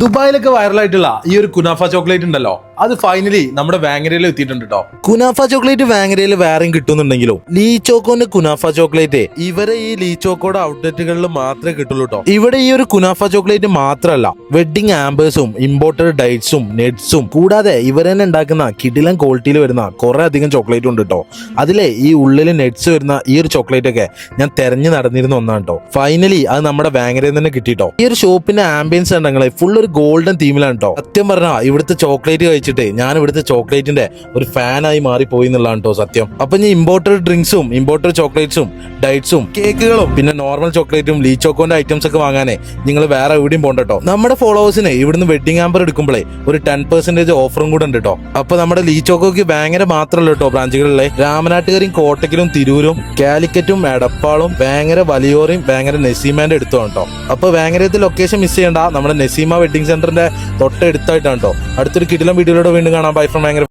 ദുബായിലൊക്കെ വൈറലായിട്ടുള്ള ഈ ഒരു കുനാഫ ചോക്ലേറ്റ് ഉണ്ടല്ലോ, അത് ഫൈനലി നമ്മുടെ വാങ്ങരയിൽ എത്തിയിട്ടുണ്ട് കേട്ടോ. കുനാഫ ചോക്ലേറ്റ് വാങ്ങരയിൽ വേറെയും കിട്ടുന്നുണ്ടെങ്കിലും ലീ ചോക്കോന്റെ കുനാഫ ചോക്ലേറ്റ് ഇവരെ ഈ ലീ ചോക്കോയുടെ ഔട്ട്ലെറ്റുകളിൽ മാത്രമേ കിട്ടുള്ളൂ കേട്ടോ. ഇവിടെ ഈ ഒരു കുനാഫ ചോക്ലേറ്റ് മാത്രമല്ല, വെഡിങ് ആംബേഴ്സും ഇമ്പോർട്ടഡ് ഡേറ്റ്സും നെറ്റ്സും കൂടാതെ ഇവർ തന്നെ ഉണ്ടാക്കുന്ന കിടിലൻ ക്വാളിറ്റിയിൽ വരുന്ന കുറെ അധികം ചോക്ലേറ്റ് ഉണ്ട് കേട്ടോ. അതിലെ ഈ ഉള്ളിൽ നെറ്റ്സ് വരുന്ന ഈ ഒരു ചോക്ലേറ്റ് ഒക്കെ ഞാൻ തെരഞ്ഞു നടന്നിരുന്ന ഒന്നാണ് കേട്ടോ. ഫൈനലി അത് നമ്മുടെ വാങ്ങരയിൽ തന്നെ കിട്ടിട്ടോ. ഈ ഒരു ഷോപ്പിന്റെ ആംബിയൻസ് ഉണ്ടെങ്കിൽ ഫുൾ ഒരു ഗോൾഡൻ തീമിലാണ് കേട്ടോ. സത്യം പറഞ്ഞാൽ ഇവിടുത്തെ ചോക്ലേറ്റ് കഴിച്ചിട്ട് ഞാൻ ഇവിടുത്തെ ചോക്ലേറ്റിന്റെ ഒരു ഫാനായി മാറിപ്പോയി എന്നുള്ളതാണ് കേട്ടോ സത്യം. അപ്പൊ ഞാൻ ഇമ്പോർട്ടഡ് ഡ്രിങ്ക്സും ഇമ്പോർട്ടഡ് ചോക്ലേറ്റ്സും ഡേറ്റ്സും കേക്കുകളും പിന്നെ നോർമൽ ചോക്ലേറ്റും ലീ ചോക്കോന്റെ ഐറ്റംസ് ഒക്കെ വാങ്ങാനേ നിങ്ങൾ വേറെ എവിടെയും പോകണ്ട കേട്ടോ. നമ്മുടെ ഫോളോവേഴ്സിന് ഇവിടുന്ന് വെഡിങ് ആമ്പർ എടുക്കുമ്പോഴേ ഒരു 10% ഓഫറും കൂടെ ഉണ്ട് കേട്ടോ. അപ്പൊ നമ്മുടെ ലീ ചോക്കോക്ക് ഭയങ്കര മാത്രമല്ല കേട്ടോ ബ്രാഞ്ചുകളിലെ രാമനാട്ടുകരയും കോട്ടയ്ക്കലും തിരൂരും കാലിക്കറ്റും എടപ്പാളും ഭയങ്കര വലിയോറയും ഭയങ്കര നെസീമാന്റെ എടുത്തോ കേട്ടോ. അപ്പൊ ഭയങ്കരത്തിൽ ലൊക്കേഷൻ മിസ് ചെയ്യണ്ട, നമ്മുടെ നെസീമ വെഡിങ് സെന്ററിന്റെ തൊട്ടടുത്തായിട്ടാണ് കേട്ടോ. അടുത്തൊരു കിടിലം വീഡിയോയിലൂടെ വീണ്ടും കാണാം. ബൈ ഫ്രം ഭയങ്കര.